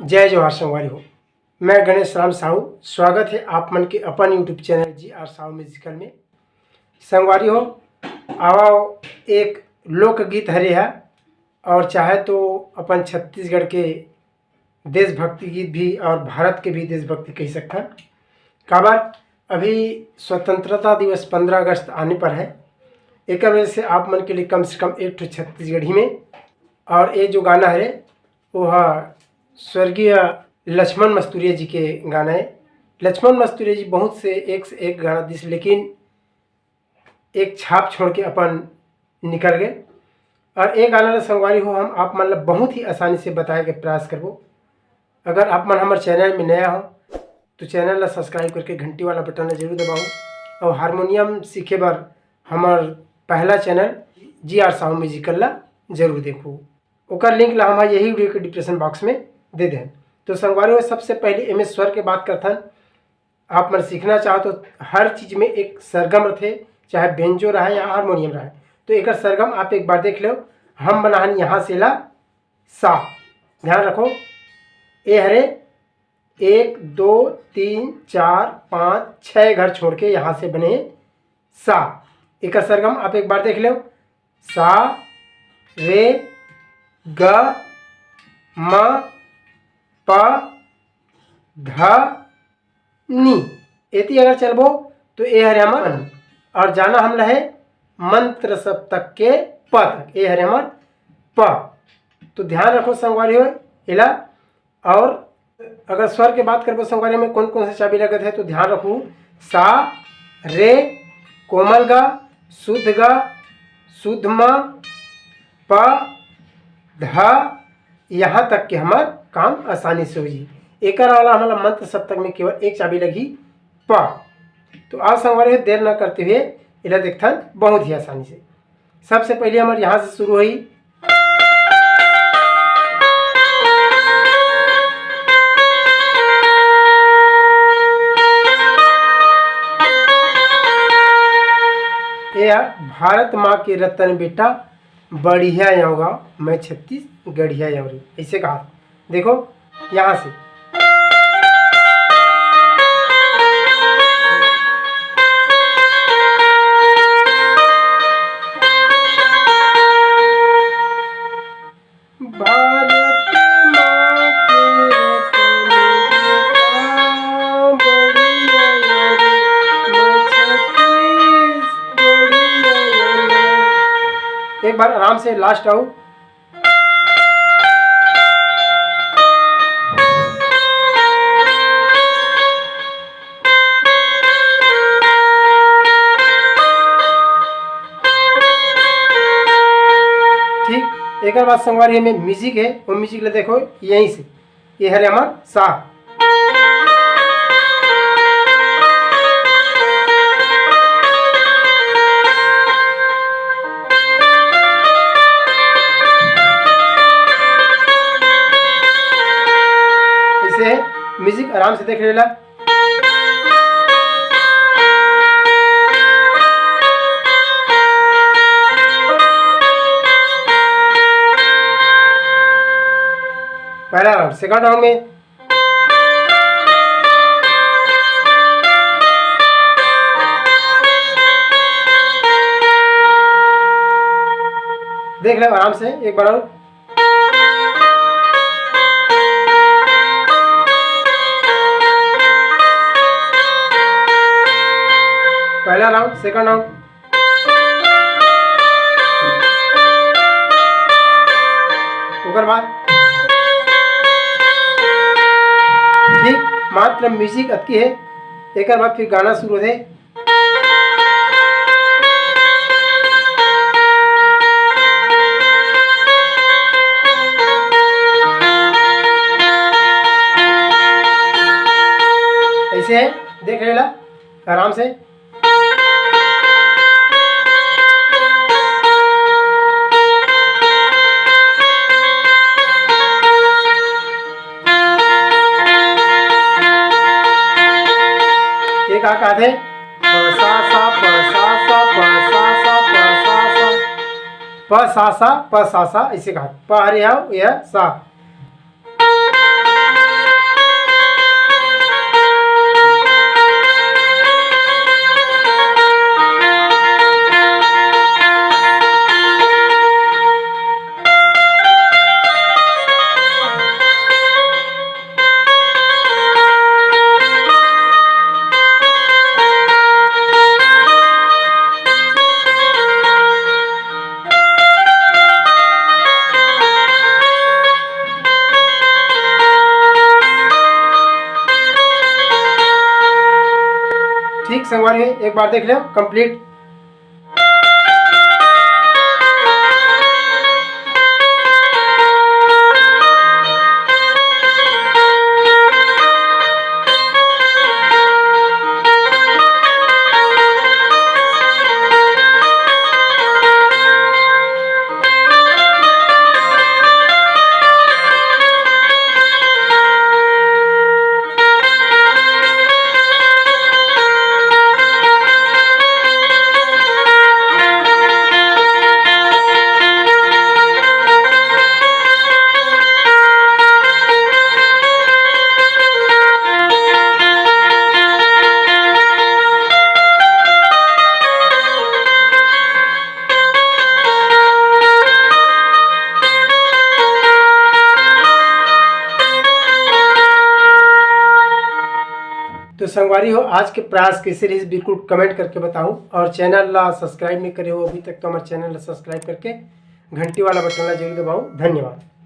जय जवाहर संगवारी हो। मैं गणेश राम साहू, स्वागत है आप मन के अपन YouTube channel G R Sahu musical में। संगवारी हो, आओ एक लोकगीत हरे है और चाहे तो अपन छत्तीसगढ़ के देशभक्ति गीत भी और भारत के भी देशभक्ति कह सकते हैं। काबर अभी स्वतंत्रता दिवस 15 अगस्त आने पर है, एक वजह से आप मन के लिए कम से कम एक ठो छत्तीसगढ़ी में। और ये जो गाना है वो है स्वर्गीय लक्ष्मण मस्तूरिया जी के गाना है। लक्ष्मण मस्तूरिया जी बहुत से एक गाना दिस, लेकिन एक छाप छोड़ के अपन निकल गए। और एक गाना संगवारी हो हम आप मतलब बहुत ही आसानी से बताए के प्रयास करबो। अगर आप मन हमारे चैनल में नया हो तो चैनल ला सब्सक्राइब करके घंटी वाला बटन जरूर दबाओ। और हारमोनियम सीखे बर हमार पहला channel G R Sahu musical ला जरूर देखो। ओकर लिंक ला हमारे यही वीडियो के डिस्क्रिप्शन बॉक्स में दे दें। तो संगवारी हो, सबसे पहले एम स्वर के बात करथन। आप मन सीखना चाहो तो हर चीज़ में एक सरगम रहे, चाहे बेंजो रहे या हारमोनियम रहे। तो एक सरगम आप एक बार देख लो। हम बनाहन यहाँ से ला सा, ध्यान रखो। ए हरे 1 2 3 4 5 6 घर छोड़ के यहाँ से बने सा। एक सरगम आप एक बार देख लो। सा रे ग म प ध नी। एती अगर चलबो तो ए हरे हमर और जाना हम लहे मंत्र सप्तक के प तक। ए हरे हमर प। तो ध्यान रखो संगवारी हो इला। और अगर स्वर के बात करबो संगवारी में कौन कौन से चाबी लगत है तो ध्यान रखो। सा रे कोमल ग शुद्ध ग शुद्ध म प ध, यहाँ तक के हमार काम आसानी से हो जी। एक वाला हमारा मंत्र सप्तक में केवल एक चाबी लगी प। तो आप संगवारी देर न करते हुए इला देखथन बहुत ही आसानी से। सबसे पहले हमारे यहाँ से शुरू हुई। भारत माँ के रतन बेटा बढ़िया आऊँगा, मैं छत्तीसगढ़िया आऊँ, ऐसे कहा। देखो यहाँ से एक बार आराम से लास्ट आओ। ठीक, एक बात संगवारी में म्यूजिक है, वो म्यूजिक ले देखो यहीं से। ये है हमार सा। म्यूजिक आराम से देख लेला। पहला राउंड, सेकंड राउंड में देख ले आराम से एक बार और। पहला राउंड, सेकंड राउंड, ओकर बाद ठीक मात्र म्यूजिक अतकी है। एक बाद फिर गाना शुरू है। ऐसे है, देख लेला आराम से। एक आकाश है प सा सा प सा सा प सा सा प सा सा प सा सा प सा सा, ऐसे कहा प हरे यह सा। संगवारी है, एक बार देख लो कंप्लीट। तो संगवारी हो, आज के प्रयास की सीरीज बिल्कुल कमेंट करके बताओ, और चैनल ला सब्सक्राइब नहीं करे हो अभी तक तो हमारे चैनल ला सब्सक्राइब करके घंटी वाला बटन ला जरूर दबाओ। धन्यवाद।